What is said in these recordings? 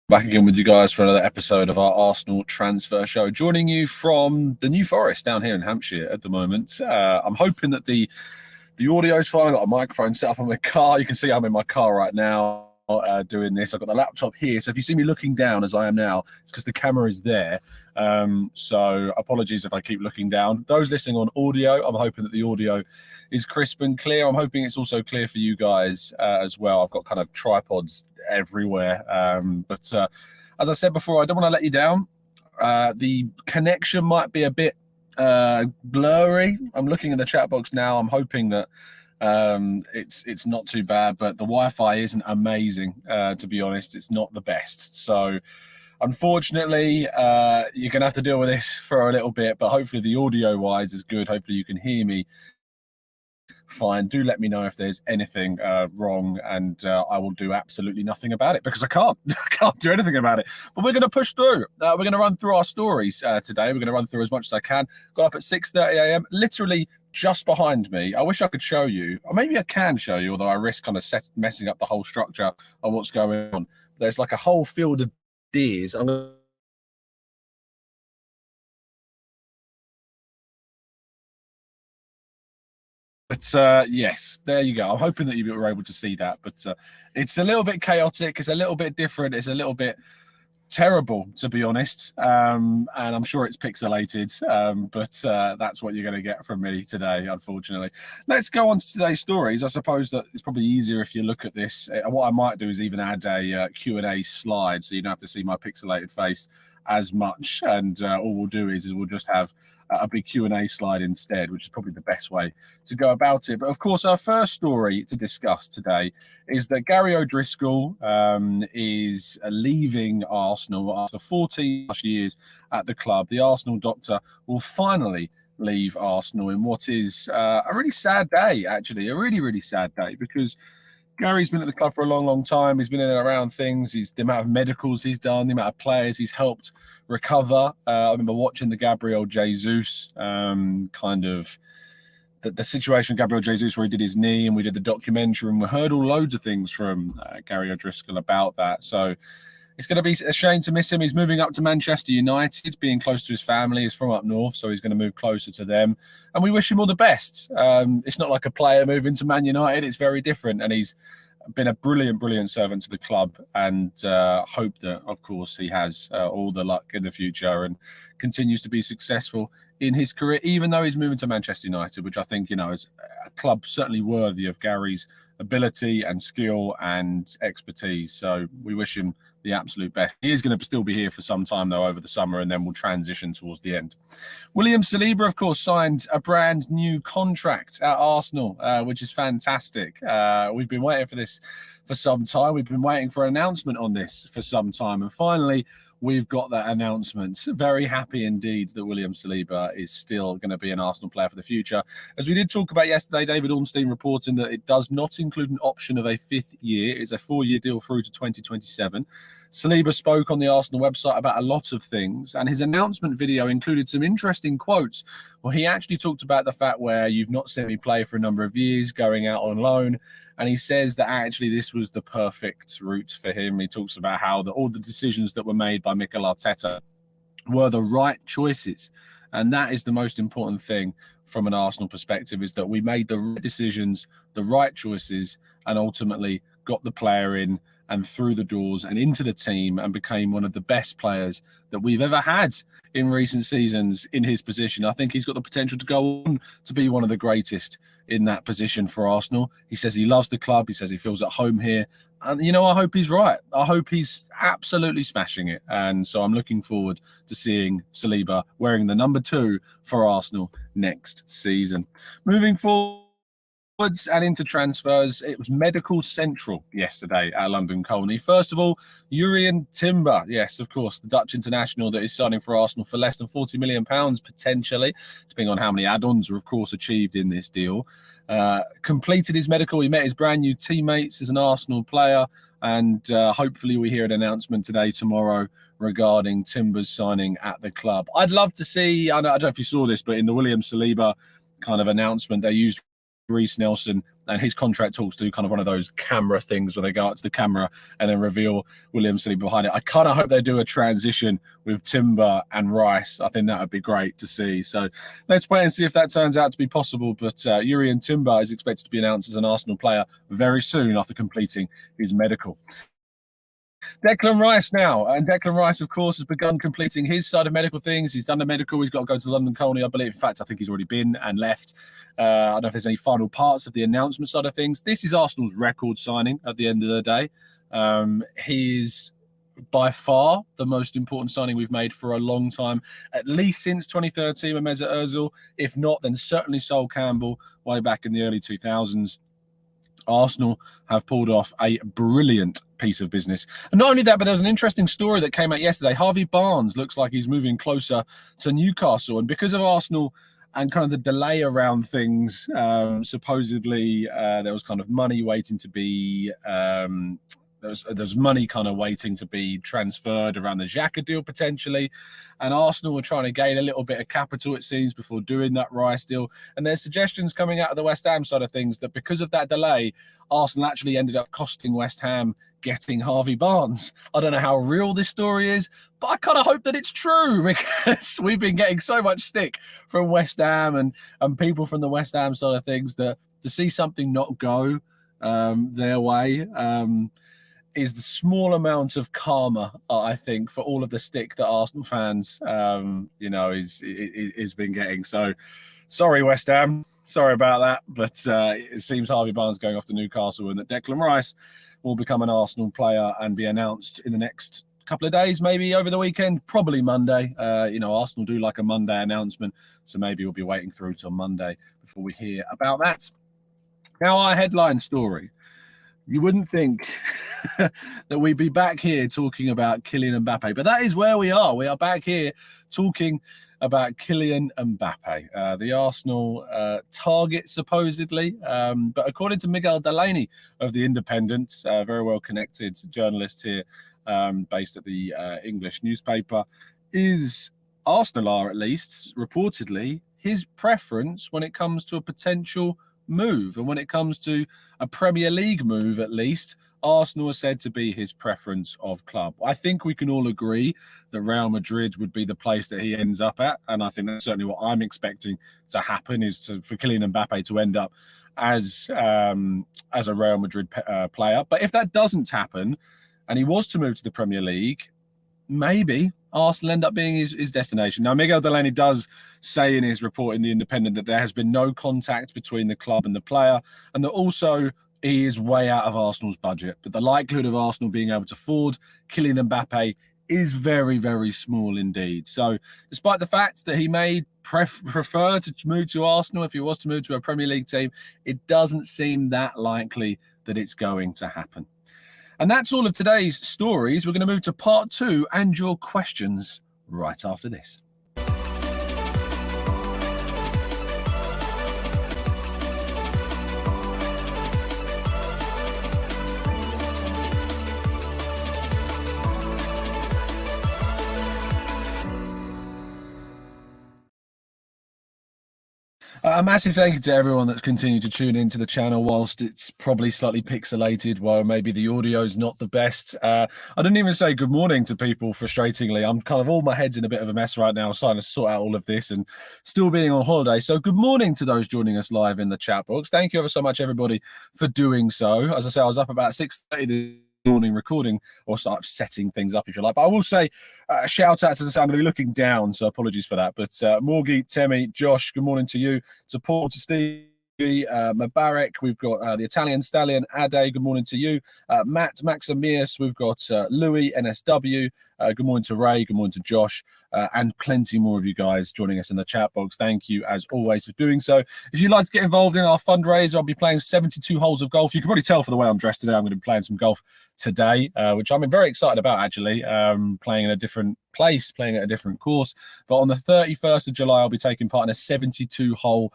Back again with you guys for another episode of our Arsenal transfer show. Joining you from the New Forest down here in Hampshire at the moment. I'm hoping that the audio's fine. I've got a microphone set up on my car. You can see I'm in my car right now doing this. I've got the laptop here. So if you see me looking down as I am now, it's because the camera is there. So apologies if I keep looking down. Those listening on audio, I'm hoping that the audio is crisp and clear. I'm hoping it's also clear for you guys as well. I've got kind of tripods everywhere. But as I said before, I don't want to let you down. The connection might be a bit blurry. I'm looking at the chat box now. I'm hoping that it's not too bad, but the Wi-Fi isn't amazing. To be honest, it's not the best. So unfortunately, you're going to have to deal with this for a little bit, but hopefully the audio-wise is good. Hopefully you can hear me fine. Do let me know if there's anything wrong, and I will do absolutely nothing about it because I can't. I can't do anything about it. But we're going to push through. We're going to run through our stories today. We're going to run through as much as I can. Got up at 6:30 a.m. literally just behind me. I wish I could show you, or maybe I can show you, although I risk kind of messing up the whole structure of what's going on. There's like a whole field of deers. But yes, there you go. I'm hoping that you were able to see that. But it's a little bit chaotic. It's a little bit different. It's a little bit terrible, to be honest. And I'm sure it's pixelated. But that's what you're going to get from me today, unfortunately. Let's go on to today's stories. I suppose that it's probably easier if you look at this. What I might do is even add a Q&A slide, so you don't have to see my pixelated face as much. And all we'll do is we'll just have a big Q&A slide instead, which is probably the best way to go about it. But of course, our first story to discuss today is that Gary O'Driscoll is leaving Arsenal after 14 years at the club. The Arsenal doctor will finally leave Arsenal in what is a really sad day, actually, a really, really sad day, because Gary's been at the club for a long, long time. He's been in and around things. The amount of medicals he's done, the amount of players he's helped recover. I remember watching the Gabriel Jesus the situation of Gabriel Jesus where he did his knee, and we did the documentary, and we heard all loads of things from Gary O'Driscoll about that. So it's going to be a shame to miss him. He's moving up to Manchester United, being close to his family. He's from up north, so he's going to move closer to them. And we wish him all the best. It's not like a player moving to Man United. It's very different. And he's been a brilliant, brilliant servant to the club, and hope that, of course, he has all the luck in the future and continues to be successful in his career, even though he's moving to Manchester United, which I think, is a club certainly worthy of Gary's ability and skill and expertise. So we wish him the absolute best. He is going to still be here for some time, though, over the summer, and then we'll transition towards the end. William Saliba, of course, signed a brand new contract at Arsenal, which is fantastic. We've been waiting for this for some time. We've been waiting for an announcement on this for some time, and finally we've got that announcement. Very happy indeed that William Saliba is still going to be an Arsenal player for the future. As we did talk about yesterday, David Ornstein reporting that it does not include an option of a 5th year. It's a 4-year deal through to 2027. Saliba spoke on the Arsenal website about a lot of things, and his announcement video included some interesting quotes. Well, he actually talked about the fact where you've not seen me play for a number of years, going out on loan, and he says that actually this was the perfect route for him. He talks about how all the decisions that were made by Mikel Arteta were the right choices. And that is the most important thing from an Arsenal perspective, is that we made the right decisions, the right choices, and ultimately got the player in and through the doors and into the team, and became one of the best players that we've ever had in recent seasons in his position. I think he's got the potential to go on to be one of the greatest in that position for Arsenal. He says he loves the club. He says he feels at home here. And, I hope he's right. I hope he's absolutely smashing it. And so I'm looking forward to seeing Saliba wearing the number 2 for Arsenal next season. Moving forward and into transfers, it was medical central yesterday at London Colney. First of all, Jurrien Timber, yes, of course, the Dutch international that is signing for Arsenal for less than £40 million potentially, depending on how many add-ons are, of course, achieved in this deal. Completed his medical. He met his brand new teammates as an Arsenal player, and hopefully we hear an announcement today, tomorrow, regarding Timber's signing at the club. I'd love to see, I don't know if you saw this, but in the William Saliba kind of announcement, they used Reece Nelson and his contract talks do kind of one of those camera things where they go out to the camera and then reveal William Saliba behind it. I kind of hope they do a transition with Timber and Rice. I think that would be great to see. So let's wait and see if that turns out to be possible. But Jurrien Timber is expected to be announced as an Arsenal player very soon after completing his medical. Declan Rice now, and Declan Rice, of course, has begun completing his side of medical things. He's done the medical. He's got to go to London Colney, I believe. In fact, I think he's already been and left. I don't know if there's any final parts of the announcement side of things. This is Arsenal's record signing at the end of the day. He's by far the most important signing we've made for a long time, at least since 2013 with Mesut Ozil. If not, then certainly Sol Campbell way back in the early 2000s. Arsenal have pulled off a brilliant piece of business. And not only that, but there was an interesting story that came out yesterday. Harvey Barnes looks like he's moving closer to Newcastle. And because of Arsenal and kind of the delay around things, supposedly there was kind of money waiting to be... There's money kind of waiting to be transferred around the Xhaka deal potentially. And Arsenal were trying to gain a little bit of capital, it seems, before doing that Rice deal. And there's suggestions coming out of the West Ham side of things that because of that delay, Arsenal actually ended up costing West Ham getting Harvey Barnes. I don't know how real this story is, but I kind of hope that it's true because we've been getting so much stick from West Ham and people from the West Ham side of things that to see something not go their way is the small amount of karma, I think, for all of the stick that Arsenal fans, is been getting. So, sorry, West Ham. Sorry about that. But it seems Harvey Barnes going off to Newcastle and that Declan Rice will become an Arsenal player and be announced in the next couple of days, maybe over the weekend, probably Monday. Arsenal do like a Monday announcement. So maybe we'll be waiting through till Monday before we hear about that. Now, our headline story. You wouldn't think that we'd be back here talking about Kylian Mbappe, but that is where we are. We are back here talking about Kylian Mbappe, the Arsenal target, supposedly. But according to Miguel Delaney of The Independent, very well-connected journalist here based at the English newspaper, is Arsenal are, at least, reportedly, his preference when it comes to a potential move. And when it comes to a Premier League move, at least, Arsenal are said to be his preference of club. I think we can all agree that Real Madrid would be the place that he ends up at. And I think that's certainly what I'm expecting to happen, is for Kylian Mbappe to end up as a Real Madrid player. But if that doesn't happen and he was to move to the Premier League, maybe Arsenal end up being his destination. Now, Miguel Delaney does say in his report in The Independent that there has been no contact between the club and the player, and that also he is way out of Arsenal's budget. But the likelihood of Arsenal being able to afford Kylian Mbappe is very, very small indeed. So despite the fact that he may prefer to move to Arsenal if he was to move to a Premier League team, it doesn't seem that likely that it's going to happen. And that's all of today's stories. We're going to move to part 2 and your questions right after this. A massive thank you to everyone that's continued to tune into the channel whilst it's probably slightly pixelated, while maybe the audio is not the best. I didn't even say good morning to people, frustratingly. I'm kind of all my head's in a bit of a mess right now, trying to sort out all of this and still being on holiday. So good morning to those joining us live in the chat box. Thank you ever so much, everybody, for doing so. As I say, I was up about 6:30 morning recording or start setting things up, if you like. But I will say shout outs, as I say, I'm going to be looking down, so apologies for that. But Morgie, Temi, Josh, good morning to you. To Paul, to Steve, Mubarak, we've got the Italian Stallion, Ade, good morning to you. Matt, Maximius, we've got Louis, NSW, good morning to Ray, good morning to Josh, and plenty more of you guys joining us in the chat box. Thank you, as always, for doing so. If you'd like to get involved in our fundraiser, I'll be playing 72 holes of golf. You can probably tell for the way I'm dressed today, I'm going to be playing some golf today, which I'm very excited about, actually, playing in a different place, playing at a different course. But on the 31st of July, I'll be taking part in a 72-hole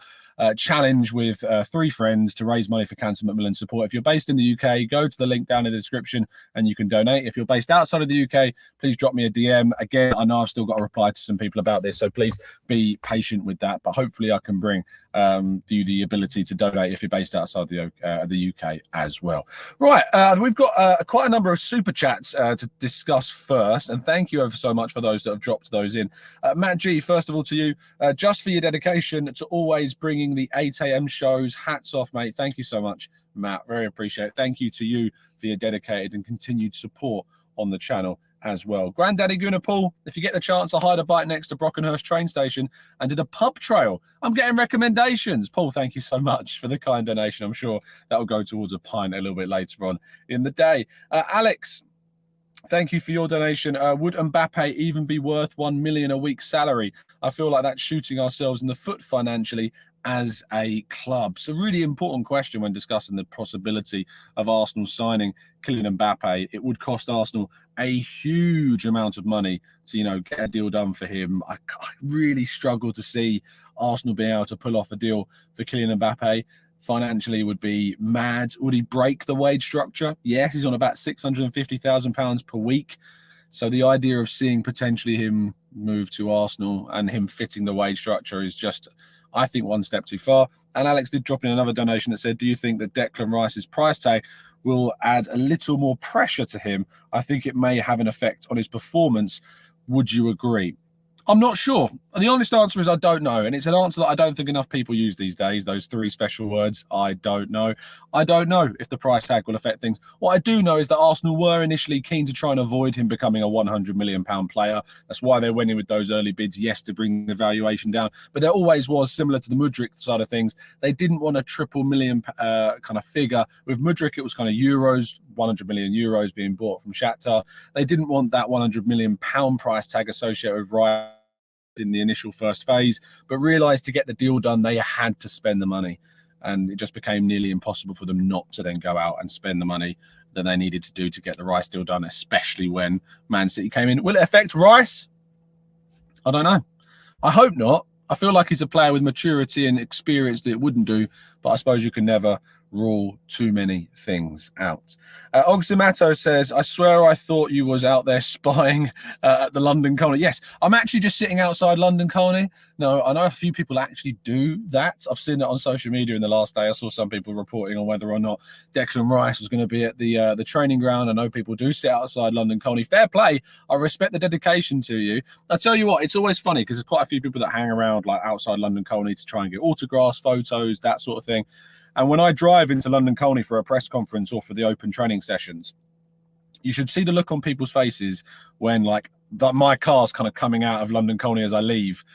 challenge with 3 friends to raise money for Cancer Macmillan support. If you're based in the UK, go to the link down in the description and you can donate. If you're based outside of the UK, please drop me a DM. Again, I know I've still got to reply to some people about this, so please be patient with that. But hopefully I can bring you the ability to donate if you're based outside the UK as well. Right, we've got quite a number of super chats to discuss first, and thank you ever so much for those that have dropped those in. Matt G, first of all to you, just for your dedication to always bringing the 8 a.m. shows. Hats off, mate. Thank you so much, Matt. Very appreciate it. Thank you to you for your dedicated and continued support on the channel as well. Granddaddy Gooner Paul, if you get the chance, I hired a bike next to Brockenhurst train station and did a pub trail. I'm getting recommendations. Paul, thank you so much for the kind donation. I'm sure that will go towards a pint a little bit later on in the day. Alex, thank you for your donation. Would Mbappe even be worth 1 million a week salary? I feel like that's shooting ourselves in the foot financially as a club. So really important question when discussing the possibility of Arsenal signing Kylian Mbappe. It would cost Arsenal a huge amount of money to, you know, get a deal done for him. I really struggle to see Arsenal being able to pull off a deal for Kylian Mbappe. Financially would be mad. Would he break the wage structure? Yes, he's on about £650,000 per week. So the idea of seeing potentially him move to Arsenal and him fitting the wage structure is just, I think, one step too far. And Alex did drop in another donation that said, do you think that Declan Rice's price tag will add a little more pressure to him? I think it may have an effect on his performance. Would you agree? I'm not sure. The honest answer is I don't know. And it's an answer that I don't think enough people use these days, those three special words. I don't know. I don't know if the price tag will affect things. What I do know is that Arsenal were initially keen to try and avoid him becoming a £100 million player. That's why they went in with those early bids, yes, to bring the valuation down. But there always was, similar to the Mudryk side of things, they didn't want a triple million kind of figure. With Mudryk, it was kind of euros, 100 million euros being bought from Shakhtar. They didn't want that £100 million price tag associated with Rice in the initial first phase, but realized to get the deal done, they had to spend the money. And it just became nearly impossible for them not to then go out and spend the money that they needed to do to get the Rice deal done, especially when Man City came in. Will it affect Rice? I don't know. I hope not. I feel like he's a player with maturity and experience that it wouldn't do, but I suppose you can never rule too many things out. Ogsimato says, I swear I thought you was out there spying at the London Colney. Yes, I'm actually just sitting outside London Colney. No, I know a few people actually do that. I've seen it on social media in the last day. I saw some people reporting on whether or not Declan Rice was going to be at the training ground. I know people do sit outside London Colney. Fair play. I respect the dedication to you. I tell you what, it's always funny because there's quite a few people that hang around like outside London Colney to try and get autographs, photos, that sort of thing. And when I drive into London Colney for a press conference or for the open training sessions, you should see the look on people's faces when like my car's kind of coming out of London Colney as I leave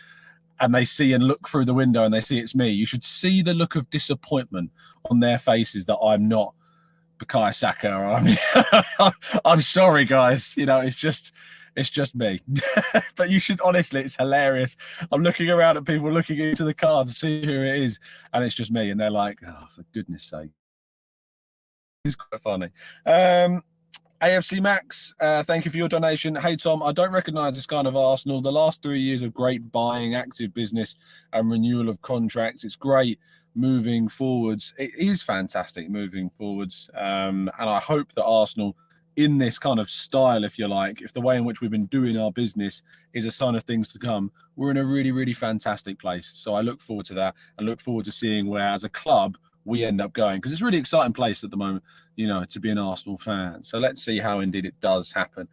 and they see and look through the window and they see it's me. You should see the look of disappointment on their faces that I'm not Bukayo Saka. I mean, I'm sorry, guys. You know, it's just me. But you should, honestly, it's hilarious. I'm looking around at people looking into the car to see who it is, and it's just me. And they're like, oh, for goodness sake. It's quite funny. AFC Max, thank you for your donation. Hey, Tom, I don't recognise this kind of Arsenal. The last 3 years of great buying, active business and renewal of contracts. It's great moving forwards. It is fantastic moving forwards. And I hope that Arsenal, in this kind of style, if you like, if the way in which we've been doing our business is a sign of things to come, we're in a really, really fantastic place. So I look forward to that and look forward to seeing where, as a club, we end up going, because it's a really exciting place at the moment, you know, to be an Arsenal fan. So let's see how indeed it does happen.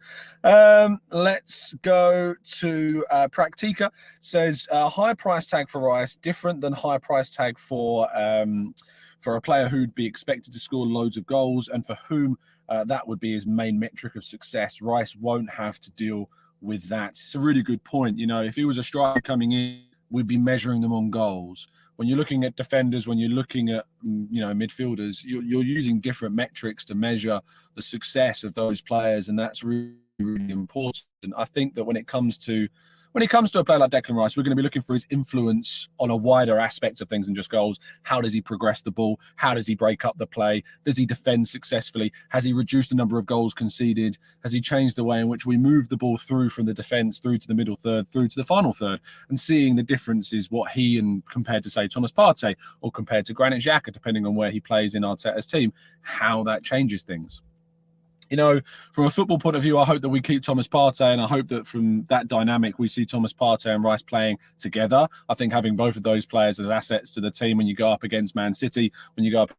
Let's go to Praktika. Says high price tag for Rice, different than high price tag for a player who'd be expected to score loads of goals and for whom that would be his main metric of success. Rice won't have to deal with that. It's a really good point. You know, if he was a striker coming in, we'd be measuring them on goals. When you're looking at defenders, when you're looking at, you know, midfielders, you're using different metrics to measure the success of those players, and that's really, really important. And I think that when it comes to a player like Declan Rice, we're going to be looking for his influence on a wider aspect of things than just goals. How does he progress the ball? How does he break up the play? Does he defend successfully? Has he reduced the number of goals conceded? Has he changed the way in which we move the ball through from the defence, through to the middle third, through to the final third? And seeing the differences, what he, and compared to, say, Thomas Partey or compared to Granit Xhaka, depending on where he plays in Arteta's team, how that changes things. you know, from a football point of view, I hope that we keep Thomas Partey, and I hope that from that dynamic we see Thomas Partey and Rice playing together. I think having both of those players as assets to the team when you go up against Man City, when you go up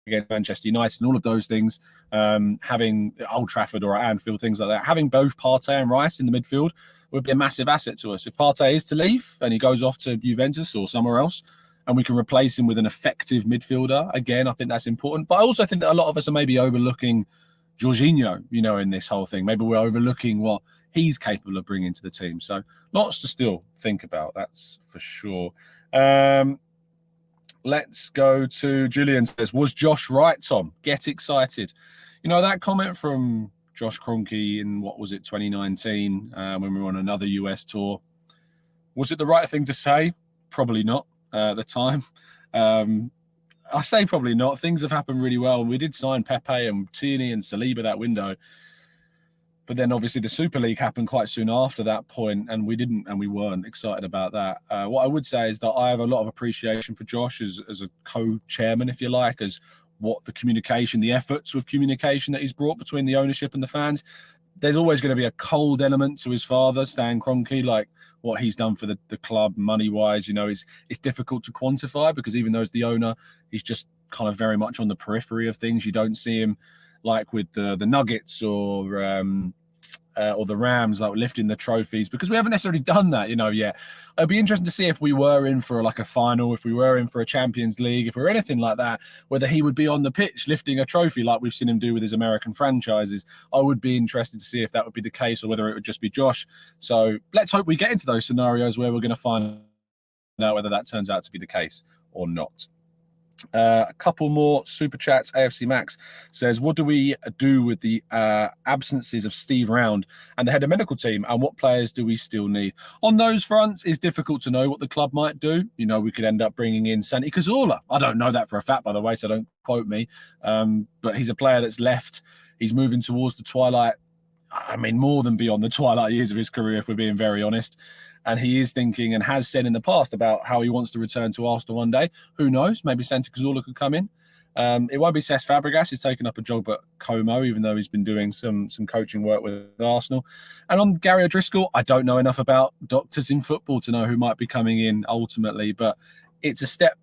against Manchester United and all of those things, having Old Trafford or Anfield, things like that, having both Partey and Rice in the midfield would be a massive asset to us. If Partey is to leave and he goes off to Juventus or somewhere else, and we can replace him with an effective midfielder, again, I think that's important. But I also think that a lot of us are maybe overlooking Jorginho, you know, in this whole thing. Maybe we're overlooking what he's capable of bringing to the team. So lots to still think about, that's for sure. Let's go to Julian says, was Josh right, Tom? Get excited. You know, that comment from Josh Kroenke in, what was it, 2019, when we were on another US tour. Was it the right thing to say? Probably not at the time. I say probably not. Things have happened really well. We did sign Pepe and Tierney and Saliba that window. But then obviously the Super League happened quite soon after that point, and we weren't excited about that. What I would say is that I have a lot of appreciation for Josh as a co-chairman, if you like, as what the communication, the efforts with communication that he's brought between the ownership and the fans. There's always going to be a cold element to his father, Stan Kroenke, like what he's done for the club money-wise. You know, it's difficult to quantify because even though he's the owner, he's just kind of very much on the periphery of things. You don't see him like with the Nuggets or the Rams, like lifting the trophies, because we haven't necessarily done that, you know, yet. It'd be interesting to see if we were in for like a final, if we were in for a Champions League, if we were anything like that, whether he would be on the pitch lifting a trophy like we've seen him do with his American franchises. I would be interested to see if that would be the case or whether it would just be Josh. So let's hope we get into those scenarios where we're going to find out whether that turns out to be the case or not. A couple more super chats. AFC Max says, what do we do with the absences of Steve Round and the head of medical team, and what players do we still need? On those fronts, it's difficult to know what the club might do. You know, we could end up bringing in Santi Cazorla. I don't know that for a fact, by the way, so don't quote me. But he's a player that's left. He's moving towards the twilight. I mean, more than beyond the twilight years of his career, if we're being very honest. And he is thinking and has said in the past about how he wants to return to Arsenal one day. Who knows? Maybe Santi Cazorla could come in. It won't be Cesc Fabregas. He's taken up a job at Como, even though he's been doing some coaching work with Arsenal. And on Gary O'Driscoll, I don't know enough about doctors in football to know who might be coming in ultimately, but it's a step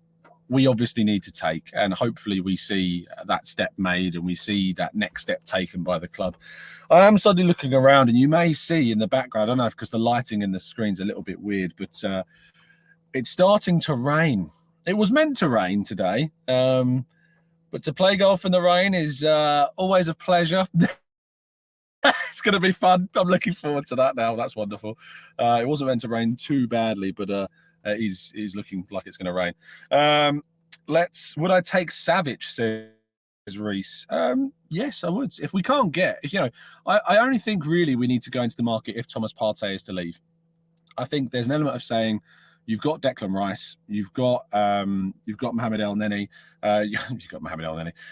we obviously need to take, and hopefully we see that step made and we see that next step taken by the club. I am suddenly looking around, and you may see in the background, I don't know if because the lighting in the screen's a little bit weird, but it's starting to rain. It was meant to rain today, but to play golf in the rain is always a pleasure. It's going to be fun. I'm looking forward to that now. That's wonderful. It wasn't meant to rain too badly, but he's looking like it's going to rain. Would I take Savage, says Reese? Yes, I would. If we can't get, I only think really we need to go into the market if Thomas Partey is to leave. I think there's an element of saying you've got Declan Rice, you've got Mohamed El Neni,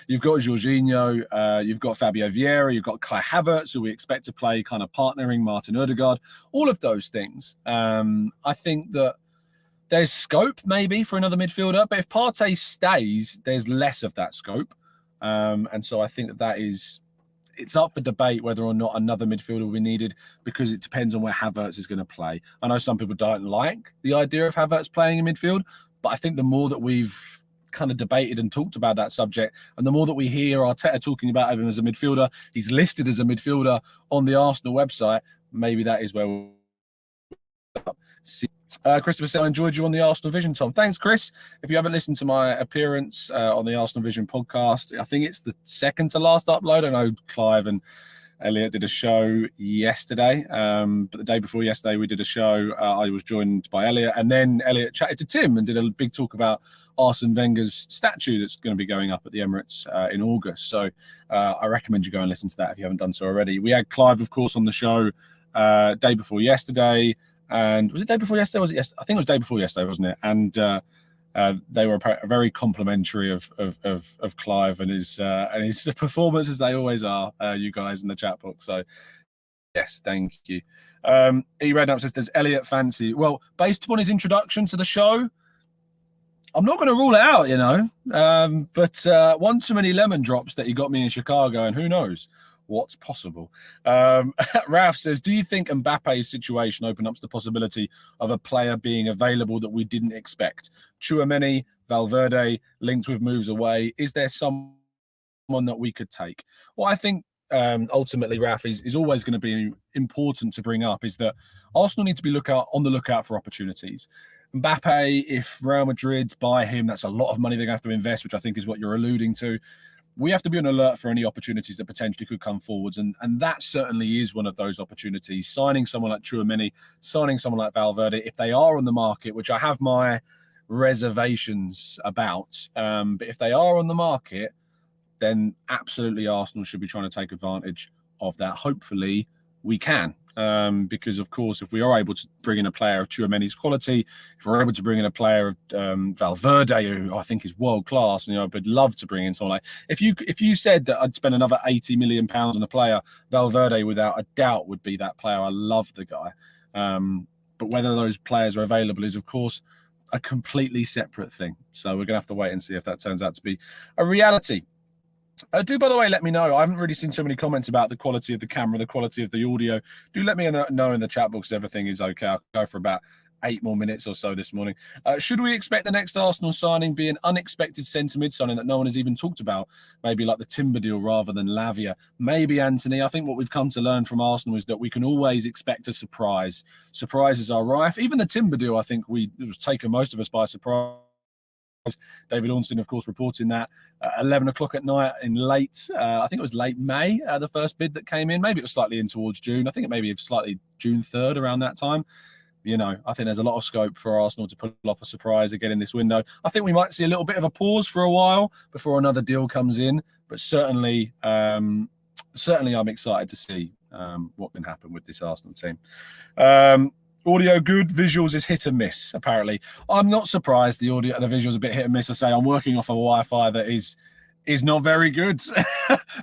you've got Jorginho, you've got Fabio Vieira, you've got Kai Havertz, who we expect to play kind of partnering Martin Ødegaard. All of those things. I think that there's scope maybe for another midfielder, but if Partey stays, there's less of that scope. And so I think that it's up for debate whether or not another midfielder will be needed, because it depends on where Havertz is going to play. I know some people don't like the idea of Havertz playing in midfield, but I think the more that we've kind of debated and talked about that subject, and the more that we hear Arteta talking about him as a midfielder, he's listed as a midfielder on the Arsenal website, maybe that is where we'll see. Christopher said, I enjoyed you on the Arsenal Vision, Tom. Thanks, Chris. If you haven't listened to my appearance on the Arsenal Vision podcast, I think it's the second to last upload. I know Clive and Elliot did a show yesterday, but the day before yesterday we did a show. I was joined by Elliot, and then Elliot chatted to Tim and did a big talk about Arsene Wenger's statue that's going to be going up at the Emirates in August. So I recommend you go and listen to that if you haven't done so already. We had Clive, of course, on the show day before yesterday. And was it day before yesterday? Was it yesterday? I think it was day before yesterday, wasn't it? And they were very complimentary of Clive and his performance, as they always are, you guys in the chat box. So yes, thank you. E Redknapp says, does Elliot fancy? Well, based upon his introduction to the show, I'm not going to rule it out, but one too many lemon drops that he got me in Chicago, and who knows what's possible. Ralph says, do you think Mbappe's situation opened up to the possibility of a player being available that we didn't expect? Tchouaméni, Valverde, linked with moves away. Is there someone that we could take? Well, I think ultimately, Raf, is always going to be important to bring up is that Arsenal need to be on the lookout for opportunities. Mbappe, if Real Madrid buy him, that's a lot of money they're going to have to invest, which I think is what you're alluding to. We have to be on alert for any opportunities that potentially could come forwards, and that certainly is one of those opportunities. Signing someone like Tchouaméni, signing someone like Valverde, if they are on the market, which I have my reservations about, but if they are on the market, then absolutely Arsenal should be trying to take advantage of that. Hopefully we can, because of course, if we are able to bring in a player of Tchouaméni's quality, if we're able to bring in a player of Valverde, who I think is world class, and I'd love to bring in someone like. If you said that I'd spend another £80 million on a player, Valverde without a doubt would be that player. I love the guy, but whether those players are available is, of course, a completely separate thing. So we're gonna have to wait and see if that turns out to be a reality. Do, by the way, let me know. I haven't really seen so many comments about the quality of the camera, the quality of the audio. Do let me know in the chat box if everything is okay. I'll go for about 8 more minutes or so this morning. Should we expect the next Arsenal signing be an unexpected centre-mid signing that no one has even talked about? Maybe like the Timber deal rather than Lavia. Maybe, Anthony. I think what we've come to learn from Arsenal is that we can always expect a surprise. Surprises are rife. Even the Timber deal, I think it was taken most of us by surprise. David Ornstein, of course, reporting that 11 o'clock at night in I think it was late May, the first bid that came in. Maybe it was slightly in towards June. I think it maybe slightly June 3rd around that time. I think there's a lot of scope for Arsenal to pull off a surprise again in this window. I think we might see a little bit of a pause for a while before another deal comes in, but certainly I'm excited to see what can happen with this Arsenal team. Audio good, visuals is hit and miss, apparently. I'm not surprised the visuals a bit hit and miss. I say I'm working off a Wi-Fi that is not very good,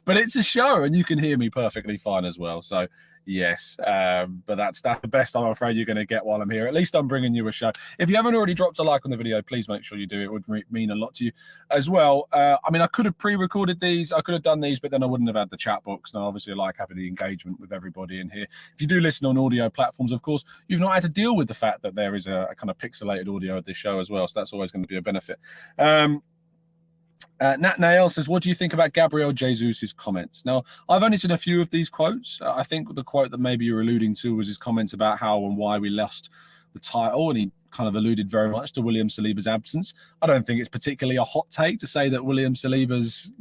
but it's a show and you can hear me perfectly fine as well. So yes, but that's the best I'm afraid you're going to get while I'm here. At least I'm bringing you a show. If you haven't already dropped a like on the video, please make sure you do. It would mean a lot to you as well. I mean, I could have pre-recorded these. I could have done these, but then I wouldn't have had the chat box. Now, obviously, I like having the engagement with everybody in here. If you do listen on audio platforms, of course, you've not had to deal with the fact that there is a kind of pixelated audio of this show as well. So that's always going to be a benefit. Nat Nael says, what do you think about Gabriel Jesus' comments? Now, I've only seen a few of these quotes. I think the quote that maybe you're alluding to was his comments about how and why we lost the title, and he kind of alluded very much to William Saliba's absence. I don't think it's particularly a hot take to say that William Saliba's,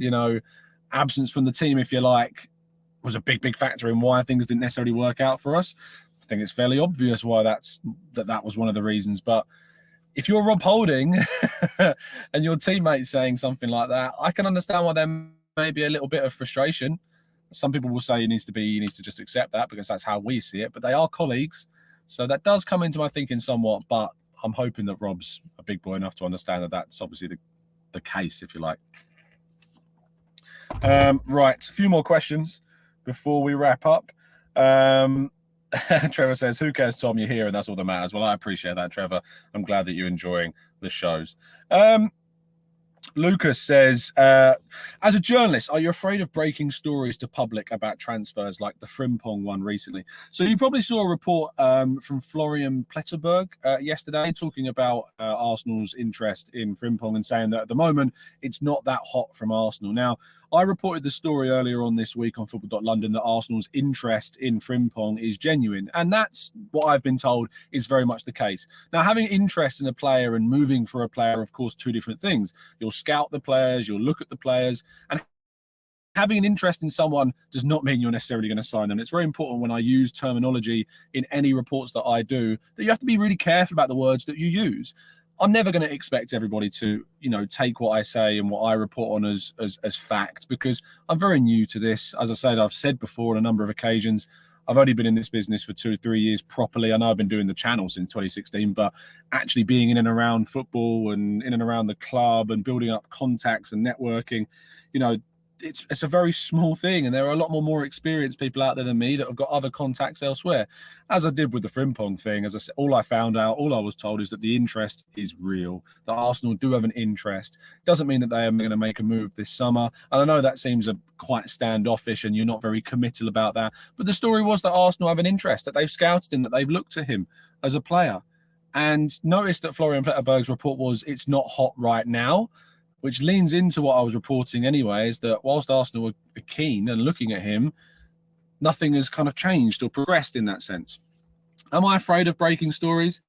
absence from the team, if you like, was a big factor in why things didn't necessarily work out for us. I think it's fairly obvious why that was one of the reasons, but if you're Rob Holding and your teammate's saying something like that, I can understand why there may be a little bit of frustration. Some people will say he needs to just accept that because that's how we see it, but they are colleagues. So that does come into my thinking somewhat, but I'm hoping that Rob's a big boy enough to understand that that's obviously the case, if you like. Right, a few more questions before we wrap up. Trevor says, who cares, Tom? You're here and that's all that matters. Well, I appreciate that, Trevor. I'm glad that you're enjoying the shows. Lucas says, as a journalist, are you afraid of breaking stories to public about transfers like the Frimpong one recently? So you probably saw a report from Florian Pletterberg yesterday talking about Arsenal's interest in Frimpong and saying that at the moment it's not that hot from Arsenal. Now, I reported the story earlier on this week on Football.London that Arsenal's interest in Frimpong is genuine. And that's what I've been told is very much the case. Now, having interest in a player and moving for a player are, of course, two different things. You'll scout the players, you'll look at the players, and having an interest in someone does not mean you're necessarily going to sign them. It's very important when I use terminology in any reports that I do that you have to be really careful about the words that you use. I'm never going to expect everybody to, take what I say and what I report on as fact, because I'm very new to this. As I said, I've said before on a number of occasions, I've only been in this business for 2 or 3 years properly. I know I've been doing the channel since 2016, but actually being in and around football and in and around the club and building up contacts and networking, it's a very small thing, and there are a lot more experienced people out there than me that have got other contacts elsewhere. As I did with the Frimpong thing, as I said, all I was told is that the interest is real, that Arsenal do have an interest. Doesn't mean that they are going to make a move this summer. And I know that seems quite standoffish and you're not very committal about that, but the story was that Arsenal have an interest, that they've scouted him, that they've looked at him as a player. And notice that Florian Pletterberg's report was it's not hot right now, which leans into what I was reporting anyway, is that whilst Arsenal are keen and looking at him, nothing has kind of changed or progressed in that sense. Am I afraid of breaking stories?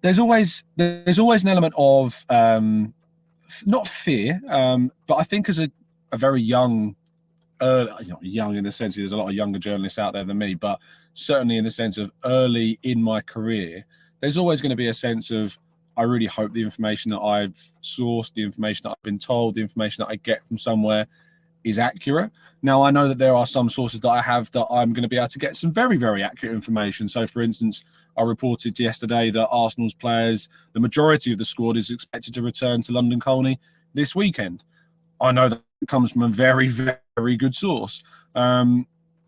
There's always an element of not fear, but I think as a very young, not young in the sense that there's a lot of younger journalists out there than me, but certainly in the sense of early in my career, there's always going to be a sense of, I really hope the information that I've sourced, the information that I've been told, the information that I get from somewhere is accurate. Now, I know that there are some sources that I have that I'm going to be able to get some very, very accurate information. So, for instance, I reported yesterday that Arsenal's players, the majority of the squad is expected to return to London Colney this weekend. I know that comes from a very, very good source.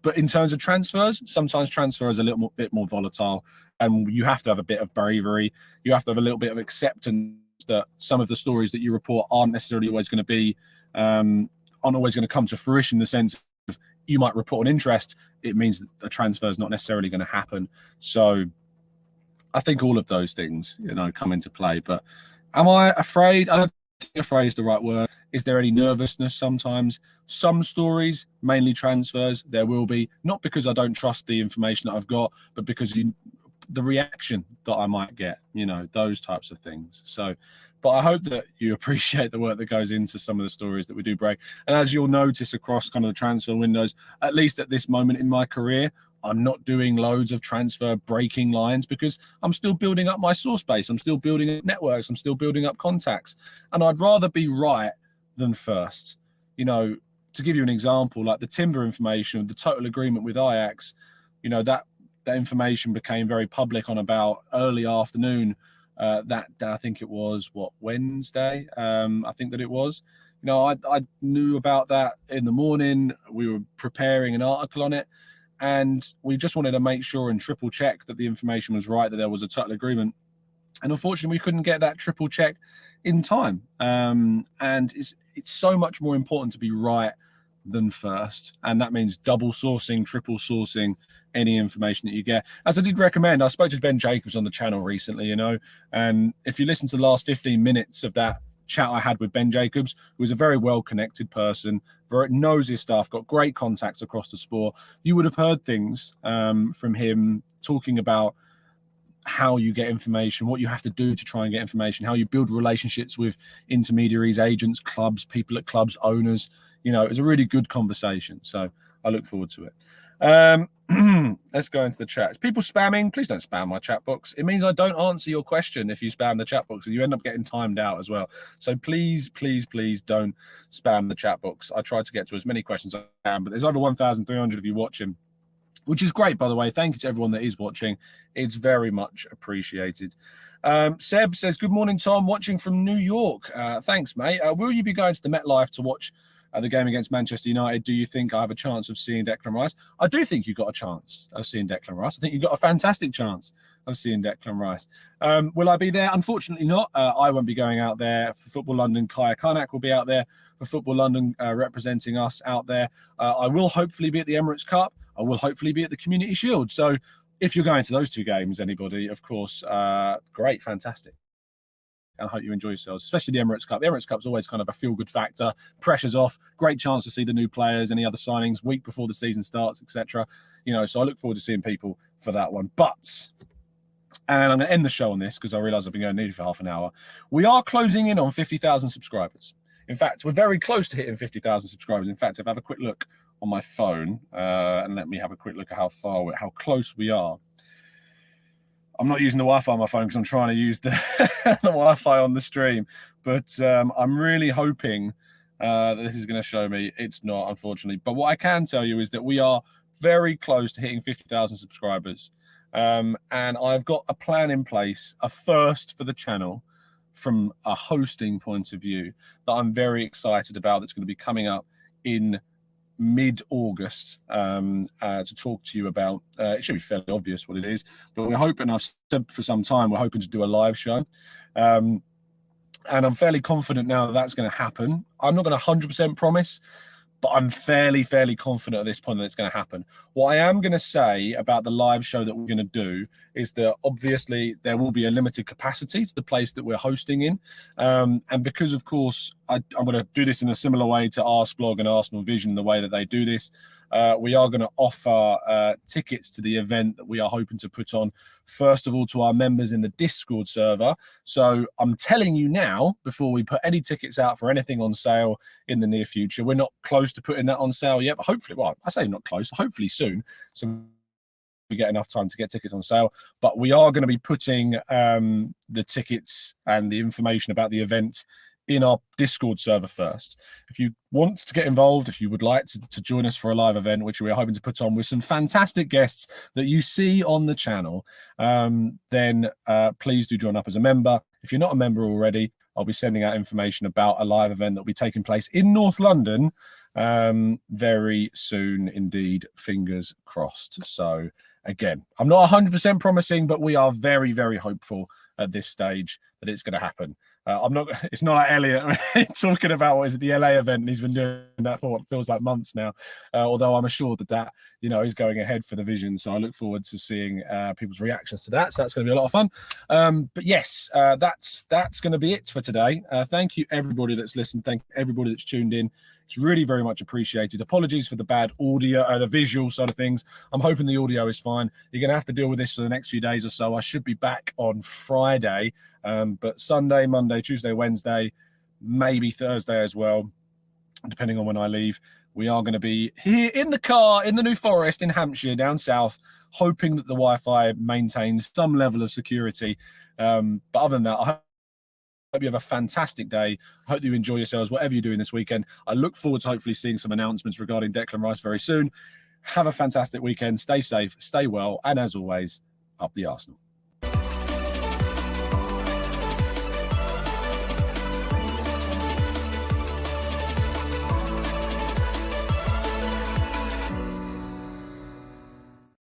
But in terms of transfers, sometimes transfers are a little bit more volatile, and you have to have a bit of bravery. You have to have a little bit of acceptance that some of the stories that you report aren't necessarily always going to be, aren't always going to come to fruition. In the sense of you might report an interest, it means that the transfer is not necessarily going to happen. So I think all of those things, come into play. But am I afraid? I don't think afraid is the right word. Is there any nervousness sometimes? Some stories, mainly transfers, there will be, not because I don't trust the information that I've got, but because the reaction that I might get, those types of things. So, but I hope that you appreciate the work that goes into some of the stories that we do break. And as you'll notice across kind of the transfer windows, at least at this moment in my career, I'm not doing loads of transfer breaking lines because I'm still building up my source base. I'm still building up networks. I'm still building up contacts. And I'd rather be right than first. To give you an example, like the Timber information, the total agreement with Ajax, that information became very public on about early afternoon. That I think it was Wednesday. I think that it was. I knew about that in the morning. We were preparing an article on it, and we just wanted to make sure and triple check that the information was right, that there was a total agreement. And unfortunately, we couldn't get that triple check in time. And it's so much more important to be right than first. And that means double sourcing, triple sourcing any information that you get. As I did recommend, I spoke to Ben Jacobs on the channel recently, and if you listen to the last 15 minutes of that chat I had with Ben Jacobs, who is a very well-connected person, knows his stuff, got great contacts across the sport, you would have heard things from him talking about how you get information, what you have to do to try and get information, how you build relationships with intermediaries, agents, clubs, people at clubs, owners. It was a really good conversation. So I look forward to it. Let's go into the chat. Is people spamming? Please don't spam my chat box. It means I don't answer your question if you spam the chat box, and you end up getting timed out as well. So please, please, please don't spam the chat box. I try to get to as many questions as I can, but there's over 1,300 of you watching, which is great, by the way. Thank you to everyone that is watching. It's very much appreciated. Seb says, good morning, Tom, watching from New York. Thanks, mate. Will you be going to the MetLife to watch the game against Manchester United? Do you think I have a chance of seeing Declan Rice? I do think you've got a chance of seeing Declan Rice. I think you've got a fantastic chance of seeing Declan Rice. Will I be there? Unfortunately not. I won't be going out there. For Football London, Kaya Karnak will be out there for Football London, representing us out there. I will hopefully be at the Emirates Cup. I will hopefully be at the Community Shield. So if you're going to those two games, anybody, of course, great, fantastic. I hope you enjoy yourselves, especially the Emirates Cup. The Emirates Cup's always kind of a feel-good factor. Pressure's off. Great chance to see the new players, any other signings, week before the season starts, etc. So I look forward to seeing people for that one. And I'm going to end the show on this because I realise I've been going nearly for half an hour. We are closing in on 50,000 subscribers. In fact, we're very close to hitting 50,000 subscribers. In fact, if I have a quick look on my phone and let me have a quick look at how close we are. I'm not using the Wi-Fi on my phone because I'm trying to use the, the Wi-Fi on the stream. But I'm really hoping that this is going to show me. It's not, unfortunately. But what I can tell you is that we are very close to hitting 50,000 subscribers. And I've got a plan in place, a first for the channel, from a hosting point of view that I'm very excited about, that's going to be coming up in mid-August to talk to you about. It should be fairly obvious what it is, but we're hoping, I've said for some time, we're hoping to do a live show. And I'm fairly confident now that that's going to happen. I'm not going to 100% promise, but I'm fairly confident at this point that it's going to happen. What I am going to say about the live show that we're going to do is that obviously there will be a limited capacity to the place that we're hosting in. And because, of course, I'm going to do this in a similar way to Arsblog and Arsenal Vision, the way that they do this. We are going to offer tickets to the event that we are hoping to put on, first of all, to our members in the Discord server. So I'm telling you now, before we put any tickets out for anything on sale in the near future, we're not close to putting that on sale yet, but hopefully, well, I say not close, hopefully soon. So we get enough time to get tickets on sale, but we are going to be putting the tickets and the information about the event in our Discord server first. If you want to get involved, if you would like to join us for a live event, which we are hoping to put on with some fantastic guests that you see on the channel, then please do join up as a member. If you're not a member already, I'll be sending out information about a live event that will be taking place in North London very soon indeed, fingers crossed. So again, I'm not 100% promising, but we are very hopeful at this stage that it's going to happen. It's not like Elliot talking about, what is it, the LA event, and he's been doing that for what feels like months now. Although I'm assured that is going ahead for the Vision. So I look forward to seeing people's reactions to that. So that's going to be a lot of fun. But yes, that's going to be it for today. Thank you everybody that's listened. Thank you everybody that's tuned in. It's really very much appreciated. Apologies for the bad audio, the visual side of things. I'm hoping the audio is fine. You're going to have to deal with this for the next few days or so. I should be back on Friday, but Sunday, Monday, Tuesday, Wednesday, maybe Thursday as well, depending on when I leave. We are going to be here in the car in the New Forest in Hampshire, down south, hoping that the Wi-Fi maintains some level of security. But other than that, I hope you have a fantastic day. I hope you enjoy yourselves, whatever you're doing this weekend. I look forward to hopefully seeing some announcements regarding Declan Rice very soon. Have a fantastic weekend. Stay safe, stay well, and as always, up the Arsenal.